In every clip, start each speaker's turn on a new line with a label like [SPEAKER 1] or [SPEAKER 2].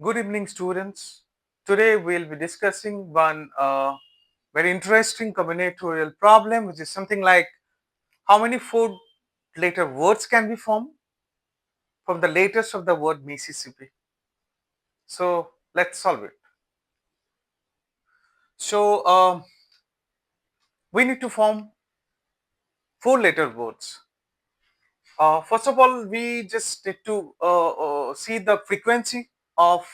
[SPEAKER 1] Good evening, students. Today we'll be discussing one very interesting combinatorial problem, which is something like how many four-letter words can be formed from the letters of the word Mississippi. So let's solve it. So we need to form four-letter words. First of all, we just need to see the frequency of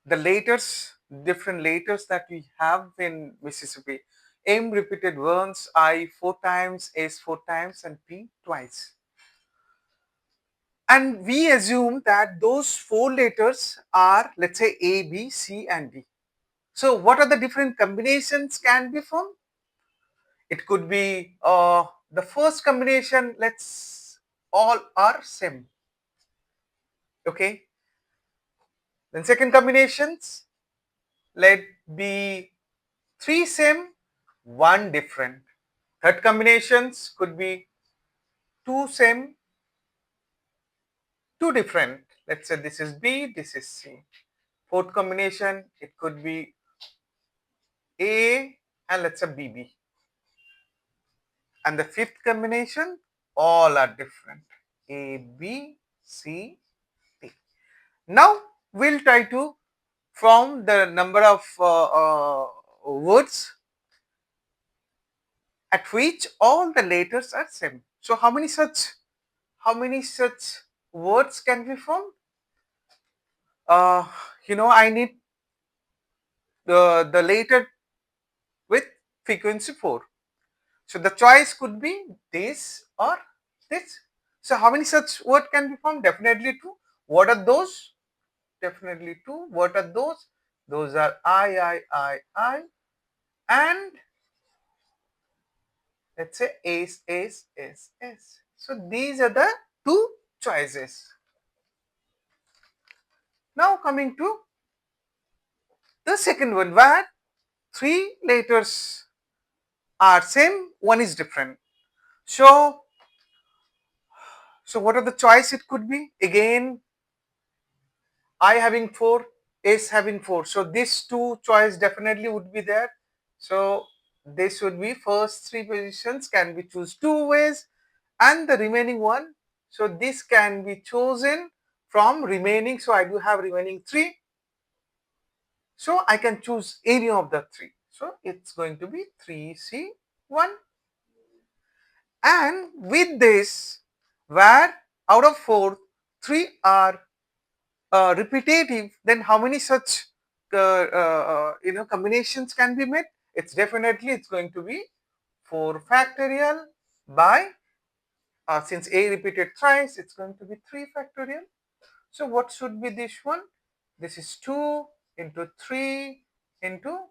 [SPEAKER 1] the letters, different letters that we have in Mississippi. M repeated once, I four times, S four times, and P twice. And we assume that those four letters are, let's say, A, B, C, and D. So, what are the different combinations can be formed? It could be the first combination, let's all are same. Okay. Then second combinations, let be three same, one different. Third combinations could be two same, two different. Let's say this is B, this is C. Fourth combination, it could be A and let's say BB. And the fifth combination, all are different. A, B, C, D. Now we'll try to form the number of words at which all the letters are same. So how many such words can be formed? I need the letter with frequency 4. So the choice could be this or this. So how many such word can be formed? Definitely 2. What are those? Definitely 2. What are those? Those are I, and let's say S. So these are the two choices. Now coming to the second one, where three letters are same, one is different. So what are the choice it could be? Again, I having 4, S having 4. So these two choice definitely would be there. So this would be first three positions can be choose two ways, and the remaining one. So this can be chosen from remaining. So I do have remaining 3. So I can choose any of the 3. So it's going to be 3C1. And with this, where out of 4, 3 are repetitive, then how many such combinations can be made? It's going to be 4 factorial by since A repeated thrice, it's going to be 3 factorial. So what should be this one? This is 2 into 3 into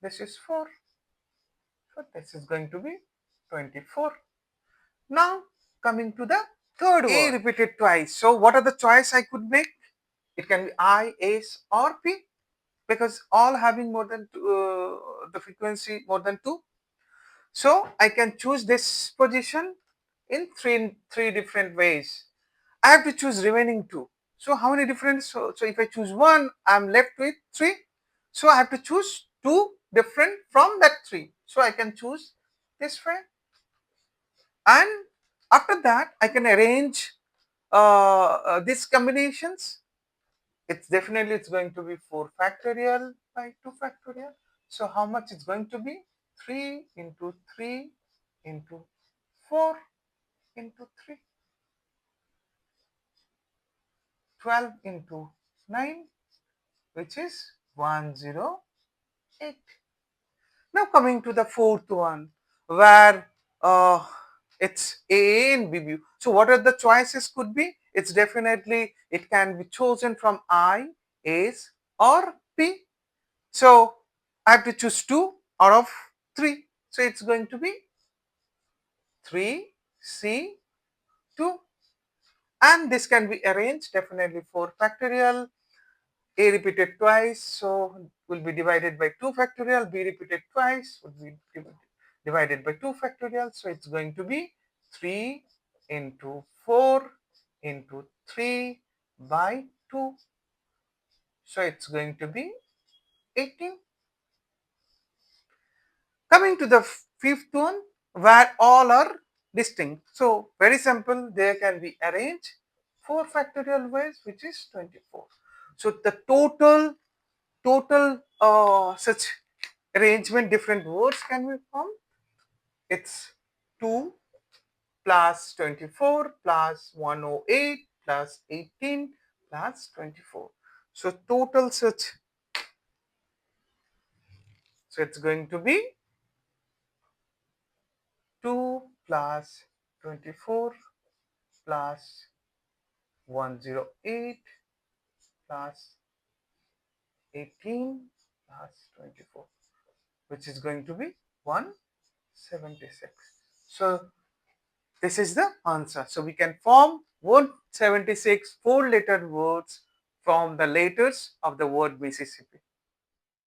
[SPEAKER 1] this is 4. So this is going to be 24. Now coming to the third word. A repeated twice. So what are the choice I could make? It can be I, S or P, because all having more than the frequency more than 2. So I can choose this position in three different ways. I have to choose remaining 2. So how many different? So if I choose 1, I'm left with 3. So I have to choose 2 different from that 3. So I can choose this way. And after that, I can arrange these combinations. It's going to be 4 factorial by 2 factorial. So how much it's going to be? 3 into 3 into 4 into 3. 12 into 9, which is 108. Now coming to the fourth one, where it's A and B. So what are the choices could be? It's definitely, it can be chosen from I, S or P. So I have to choose 2 out of 3. So it's going to be 3C2. And this can be arranged definitely 4 factorial. A repeated twice, so will be divided by 2 factorial. B repeated twice would be divided by 2 factorial. So it's going to be 3 into 4 into 3 by 2. So it's going to be 18. Coming to the fifth one, where all are distinct. So very simple, they can be arranged 4 factorial ways, which is 24. So the total such arrangement, different words can be formed. It's 2 plus 24 plus 108 plus 18 plus 24. So total such, so it's going to be 2 plus 24 plus 108 plus 18 plus 24, which is going to be 176. So this is the answer. So we can form 176 4-letter words from the letters of the word Mississippi.